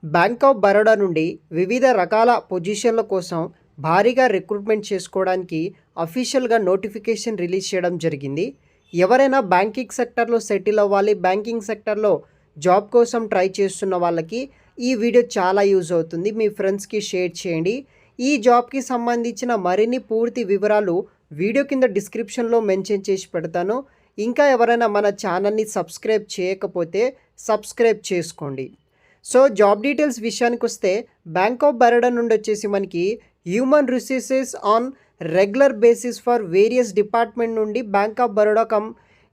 Bank of Baroda నుండి వివిధ రకాల పొజిషన్ల కోసం భారీగా రిక్రూట్మెంట్ చేసుకోవడానికి అఫీషియల్గా నోటిఫికేషన్ రిలీజ్ చేయడం జరిగింది. ఎవరైనా బ్యాంకింగ్ సెక్టర్లో సెటిల్ అవ్వాలి, బ్యాంకింగ్ సెక్టర్లో జాబ్ కోసం ట్రై చేస్తున్న వాళ్ళకి ఈ వీడియో చాలా యూజ్ అవుతుంది. మీ ఫ్రెండ్స్కి షేర్ చేయండి. ఈ జాబ్కి సంబంధించిన మరిన్ని పూర్తి వివరాలు వీడియో కింద డిస్క్రిప్షన్లో మెన్షన్ చేసి పెడతాను. ఇంకా ఎవరైనా మన ఛానల్ని సబ్స్క్రైబ్ చేయకపోతే సబ్స్క్రైబ్ చేసుకోండి. సో జాబ్ డీటెయిల్స్ విషయానికి వస్తే బ్యాంక్ ఆఫ్ బరోడా నుండి వచ్చేసి మనకి human resources on regular basis for various department నుండి బ్యాంక్ ఆఫ్ బరోడా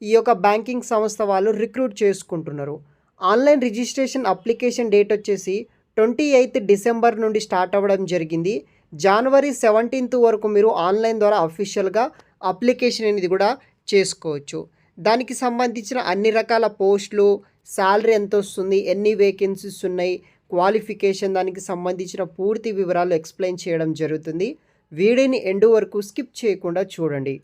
ఈ యొక్క బ్యాంకింగ్ సంస్థ వాళ్ళు రిక్రూట్ చేసుకుంటున్నారు. ఆన్లైన్ రిజిస్ట్రేషన్ అప్లికేషన్ డేట్ వచ్చేసి 28 డిసెంబర్ నుండి స్టార్ట్ అవ్వడం జరిగింది. జనవరి 17 వరకు మీరు ఆన్లైన్ ద్వారా అఫీషియల్గా అప్లికేషన్ అనేది కూడా చేసుకోవచ్చు. దానికి సంబంధించిన అన్ని రకాల పోస్టులు, శాలరీ ఎంత వస్తుంది, ఎన్ని వేకెన్సీస్ ఉన్నాయి, క్వాలిఫికేషన్, దానికి సంబంధించిన పూర్తి వివరాలు ఎక్స్ప్లెయిన్ చేయడం జరుగుతుంది. వీడియోని ఎండ్ వరకు స్కిప్ చేయకుండా చూడండి.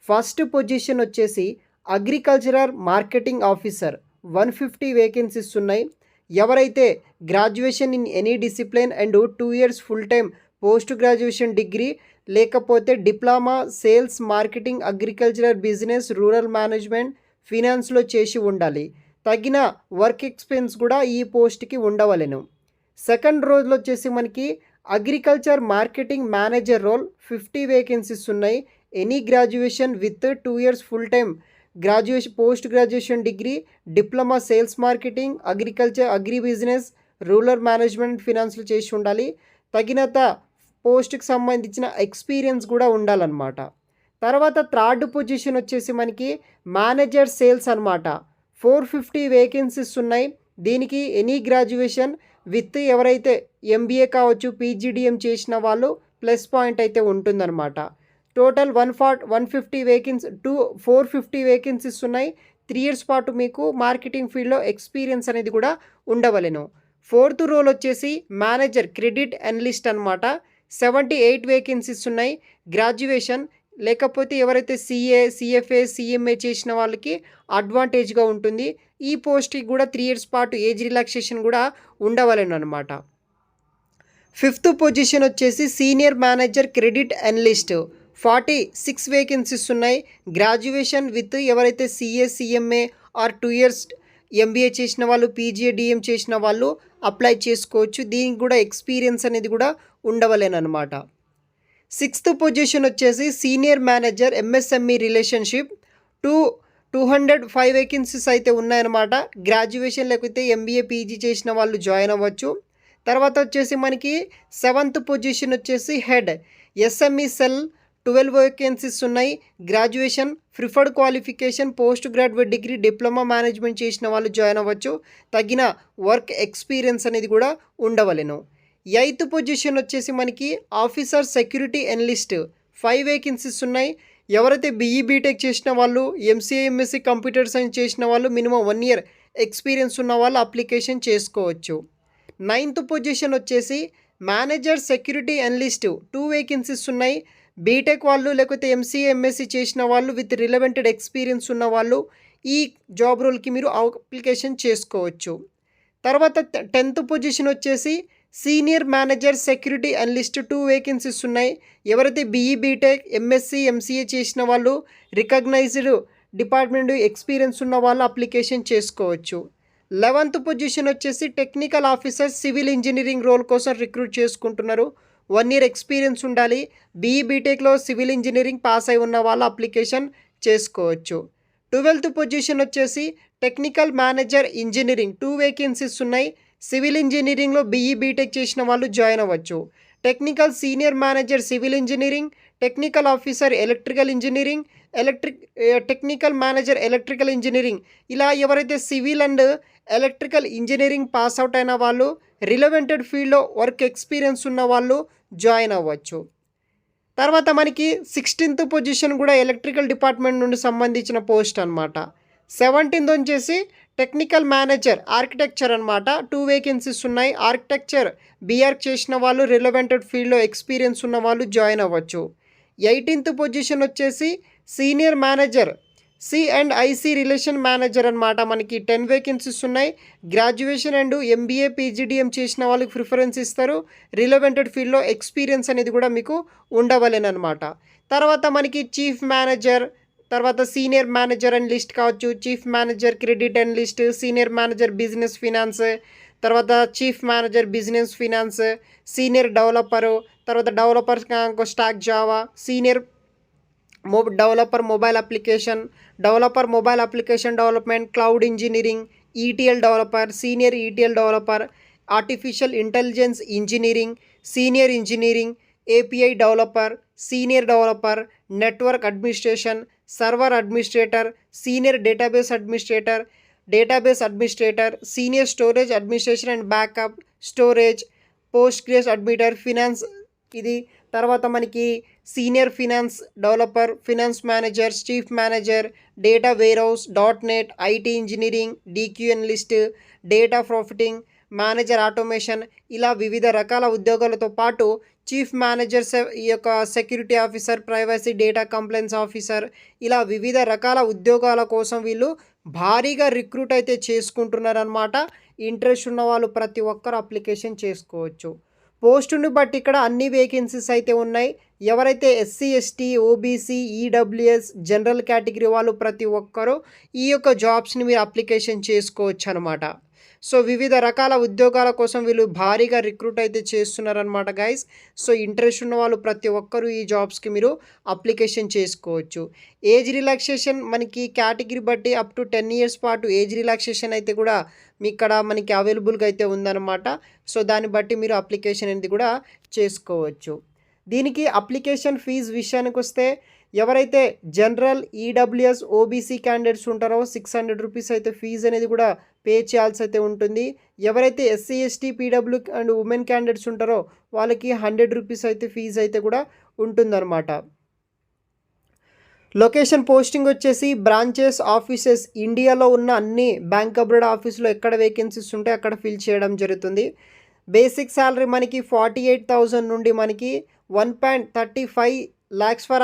ఫస్ట్ పొజిషన్ వచ్చేసి అగ్రికల్చరల్ మార్కెటింగ్ ఆఫీసర్ 150 వేకెన్సీస్ ఉన్నాయి. ఎవరైతే graduation in any discipline and 2 years full time post graduation degree లేకపోతే diploma sales marketing agricultural business rural management ఫినాన్స్లో చేసి ఉండాలి. తగిన వర్క్ ఎక్స్పీరియన్స్ కూడా ఈ పోస్ట్కి ఉండవలెను. సెకండ్ రోజులో వచ్చేసి మనకి agriculture marketing manager role 50 vacancies ఉన్నాయి. Any graduation with 2 years full time graduation post graduation degree diploma sales marketing agriculture agri business rural management ఫినాన్స్లో చేసి ఉండాలి. తగినంత పోస్ట్కి సంబంధించిన ఎక్స్పీరియన్స్ కూడా ఉండాలన్నమాట. తర్వాత థర్డ్ పొజిషన్ వచ్చేసి మనకి మేనేజర్ సేల్స్ అనమాట. 450 వేకెన్సీస్ ఉన్నాయి. దీనికి ఎనీ గ్రాడ్యుయేషన్ విత్ ఎవరైతే ఎంబీఏ కావచ్చు, పీజీడిఎం చేసిన వాళ్ళు ప్లస్ పాయింట్ అయితే ఉంటుందన్నమాట. టోటల్ 150 వేకెన్సీ 450 వేకెన్సీస్ ఉన్నాయి. 3 years పాటు మీకు మార్కెటింగ్ ఫీల్డ్లో ఎక్స్పీరియన్స్ అనేది కూడా ఉండవలెను. ఫోర్త్ రోల్ వచ్చేసి మేనేజర్ క్రెడిట్ అనలిస్ట్ అనమాట. 78 వేకెన్సీస్ ఉన్నాయి. గ్రాడ్యుయేషన్ లేకపోతే ఎవరైతే సిఏ, సిఎఫ్ఏ, సిఎంఏ చేసిన వాళ్ళకి అడ్వాంటేజ్గా ఉంటుంది. ఈ పోస్ట్కి కూడా 3 years పాటు ఏజ్ రిలాక్సేషన్ కూడా ఉండవలెను అనమాట. ఫిఫ్త్ పొజిషన్ వచ్చేసి senior manager credit analyst 46 vacancies ఉన్నాయి. గ్రాడ్యుయేషన్ విత్ ఎవరైతే CA, CMA or 2 years MBA చేసిన వాళ్ళు, పీజీడిఎం చేసిన వాళ్ళు అప్లై చేసుకోవచ్చు. దీనికి కూడా ఎక్స్పీరియన్స్ అనేది కూడా ఉండవలేనమాట. సిక్స్త్ పొజిషన్ వచ్చేసి senior manager MSME relationship 205 vacancies అయితే ఉన్నాయన్నమాట. గ్రాడ్యుయేషన్ లేకపోతే ఎంబీఏ, పీజీ చేసిన వాళ్ళు జాయిన్ అవ్వచ్చు. తర్వాత వచ్చేసి మనకి సెవెంత్ పొజిషన్ వచ్చేసి హెడ్ ఎస్ఎంఈ సెల్ 12 వేకెన్సీస్ ఉన్నాయి. Graduation preferred qualification post graduate degree diploma management చేసిన వాళ్ళు జాయిన్ అవ్వచ్చు. తగిన వర్క్ ఎక్స్పీరియన్స్ అనేది కూడా ఉండవలెను. ఎయిత్ పొజిషన్ వచ్చేసి మనకి ఆఫీసర్ సెక్యూరిటీ అనలిస్ట్ 5 వేకెన్సీస్ ఉన్నాయి. ఎవరైతే బీఈ బీటెక్ చేసిన వాళ్ళు, ఎంసీఏ, ఎంఎస్సీ కంప్యూటర్ సైన్స్ చేసిన వాళ్ళు, మినిమం 1 year ఎక్స్పీరియన్స్ ఉన్న వాళ్ళు అప్లికేషన్ చేసుకోవచ్చు. నైన్త్ పొజిషన్ వచ్చేసి మేనేజర్ సెక్యూరిటీ అనలిస్ట్ 2 వేకెన్సీస్ ఉన్నాయి. బీటెక్ వాళ్ళు లేకపోతే ఎంసీఏ, ఎంఎస్సీ చేసిన వాళ్ళు విత్ రిలవెంటెడ్ ఎక్స్పీరియన్స్ ఉన్న వాళ్ళు ఈ జాబ్ రోల్కి మీరు అప్లికేషన్ చేసుకోవచ్చు. తర్వాత 10th పొజిషన్ వచ్చేసి senior manager security analyst 2 vacancies ఉన్నాయి. ఎవరైతే బీఈ బీటెక్, ఎంఎస్సీ, ఎంసీఏ చేసిన వాళ్ళు, రికగ్నైజ్డ్ డిపార్ట్మెంట్ ఎక్స్పీరియన్స్ ఉన్న వాళ్ళు అప్లికేషన్ చేసుకోవచ్చు. 11th పొజిషన్ వచ్చేసి technical officer civil engineering role కోసం రిక్రూట్ చేసుకుంటున్నారు. 1 year ఎక్స్పీరియన్స్ ఉండాలి. బీఈ బీటెక్లో సివిల్ ఇంజనీరింగ్ పాస్ అయి ఉన్న వాళ్ళు అప్లికేషన్ చేసుకోవచ్చు. 12th పొజిషన్ వచ్చేసి టెక్నికల్ మేనేజర్ ఇంజనీరింగ్ 2 వేకెన్సీస్ ఉన్నాయి. సివిల్ ఇంజనీరింగ్లో బీఈ బీటెక్ చేసిన వాళ్ళు జాయిన్ అవ్వచ్చు. Technical senior manager civil engineering, technical officer electrical engineering, technical manager electrical engineering, ఇలా ఎవరైతే civil and electrical engineering pass out అయిన వాళ్ళు, రిలవెంటెడ్ ఫీల్డ్లో వర్క్ ఎక్స్పీరియన్స్ ఉన్న వాళ్ళు జాయిన్ అవ్వచ్చు. తర్వాత మనకి 16th పొజిషన్ కూడా ఎలక్ట్రికల్ డిపార్ట్మెంట్ నుండి సంబంధించిన పోస్ట్ అనమాట. 17th వచ్చేసి టెక్నికల్ మేనేజర్ ఆర్కిటెక్చర్ అనమాట. 2 వేకెన్సీస్ ఉన్నాయి. ఆర్కిటెక్చర్ బీఆర్క్ చేసిన వాళ్ళు, రిలవెంటెడ్ ఫీల్డ్లో ఎక్స్పీరియన్స్ ఉన్న వాళ్ళు జాయిన్ అవ్వచ్చు. 18th పొజిషన్ వచ్చేసి senior manager C&IC relation manager అనమాట. మనకి 10 వేకెన్సీస్ ఉన్నాయి. గ్రాడ్యుయేషన్ అండ్ MBA PGDM చేసిన వాళ్ళకి ప్రిఫరెన్స్ ఇస్తారు. రిలవెంటెడ్ ఫీల్డ్లో ఎక్స్పీరియన్స్ అనేది కూడా మీకు ఉండవలెనమాట. తర్వాత మనకి చీఫ్ మేనేజర్, తర్వాత సీనియర్ మేనేజర్ అండ్ లిస్ట్ కావచ్చు, chief manager credit and list, senior manager business finance, తర్వాత chief manager business finance, senior developer, తర్వాత developer stack Java, senior developer mobile application development, cloud engineering, ETL developer, senior ETL developer, artificial intelligence engineering, senior engineering, API developer, senior developer, network administration, server administrator, senior database administrator, senior storage administration and backup storage, Postgres admitter, finance ఇది. తర్వాత మనకి senior finance developer, finance manager, chief manager, data warehouse, .NET, IT engineering, DQ list, data profiting, manager automation, ఇలా వివిధ రకాల ఉద్యోగాలతో పాటు chief manager, ఈ యొక్క security officer, privacy data complaints officer, ఇలా వివిధ రకాల ఉద్యోగాల కోసం వీళ్ళు భారీగా రిక్రూట్ అయితే చేసుకుంటున్నారనమాట. ఇంట్రెస్ట్ ఉన్న వాళ్ళు ప్రతి ఒక్కరు అప్లికేషన్ చేసుకోవచ్చు. పోస్టుని బట్టి ఇక్కడ అన్ని వేకెన్సీస్ అయితే ఉన్నాయి. ఎవరైతే SC ST OBC EWS general category వాళ్ళు ప్రతి ఒక్కరూ ఈ యొక్క జాబ్స్ని మీరు అప్లికేషన్ చేసుకోవచ్చు అనమాట. సో వివిధ రకాల ఉద్యోగాల కోసం వీళ్ళు భారీగా రిక్రూట్ అయితే చేస్తున్నారనమాట గైస్. సో ఇంట్రెస్ట్ ఉన్న వాళ్ళు ప్రతి ఒక్కరూ ఈ జాబ్స్కి మీరు అప్లికేషన్ చేసుకోవచ్చు. ఏజ్ రిలాక్సేషన్ మనకి కేటగిరీ బట్టి అప్ టు 10 years పాటు ఏజ్ రిలాక్సేషన్ అయితే కూడా ఇక్కడ మనకి అవైలబుల్గా అయితే ఉందన్నమాట. సో దాన్ని బట్టి మీరు అప్లికేషన్ అనేది కూడా చేసుకోవచ్చు. దీనికి అప్లికేషన్ ఫీజు విషయానికి వస్తే ఎవరైతే జనరల్ EWS OBC క్యాండిడేట్స్ ఉంటారో 600 రూపీస్ అయితే ఫీజు అనేది కూడా పే చేయాల్సి అయితే ఉంటుంది. ఎవరైతే SC ST PW and women candidates ఉంటారో వాళ్ళకి 100 రూపీస్ అయితే ఫీజు అయితే కూడా ఉంటుందన్నమాట. లొకేషన్ పోస్టింగ్ వచ్చేసి బ్రాంచెస్ ఆఫీసెస్ ఇండియాలో ఉన్న అన్ని బ్యాంక్ ఆఫ్ బరోడా ఆఫీసులో ఎక్కడ వేకెన్సీస్ ఉంటే అక్కడ ఫిల్ చేయడం జరుగుతుంది. బేసిక్ శాలరీ మనకి 48,000 నుండి మనకి 1.35 lakhs ఫర్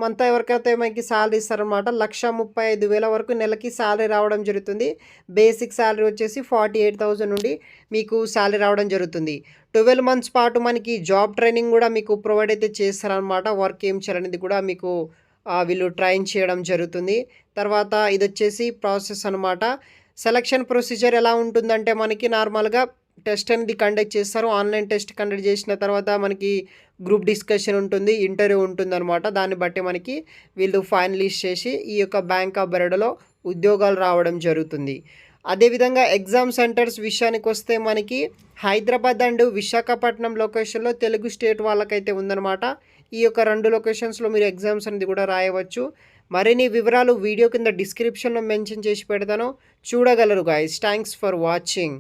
మంత్ ఎవరికైతే మనకి శాలరీ ఇస్తారనమాట. 1,35,000 వరకు నెలకి శాలరీ రావడం జరుగుతుంది. బేసిక్ శాలరీ వచ్చేసి 48,000 నుండి మీకు శాలరీ రావడం జరుగుతుంది. 12 months పాటు మనకి జాబ్ ట్రైనింగ్ కూడా మీకు ప్రొవైడ్ అయితే చేస్తారనమాట. వర్క్ ఏం చేయాలనేది కూడా మీకు వీళ్ళు ట్రైన్ చేయడం జరుగుతుంది. తర్వాత ఇది వచ్చేసి ప్రాసెస్ అనమాట. సెలక్షన్ ప్రొసీజర్ ఎలా ఉంటుందంటే మనకి నార్మల్గా టెస్ట్ అనేది కండక్ట్ చేస్తారు. ఆన్లైన్ టెస్ట్ కండక్ట్ చేసిన తర్వాత మనకి గ్రూప్ డిస్కషన్ ఉంటుంది, ఇంటర్వ్యూ ఉంటుందన్నమాట. దాన్ని బట్టి మనకి వీళ్ళు ఫైనలిస్ట్ చేసి ఈ యొక్క బ్యాంక్ ఆఫ్ బరోడాలో ఉద్యోగాలు రావడం జరుగుతుంది. అదేవిధంగా ఎగ్జామ్ సెంటర్స్ విషయానికి వస్తే మనకి హైదరాబాద్ అండ్ విశాఖపట్నం లొకేషన్లో తెలుగు స్టేట్ వాళ్ళకైతే ఉందన్నమాట. ఈ యొక్క 2 లొకేషన్స్లో మీరు ఎగ్జామ్స్ అనేది కూడా రాయవచ్చు. మరిన్ని వివరాలు వీడియో కింద డిస్క్రిప్షన్లో మెన్షన్ చేసి పెడతాను, చూడగలరు గైస్. Thanks for watching.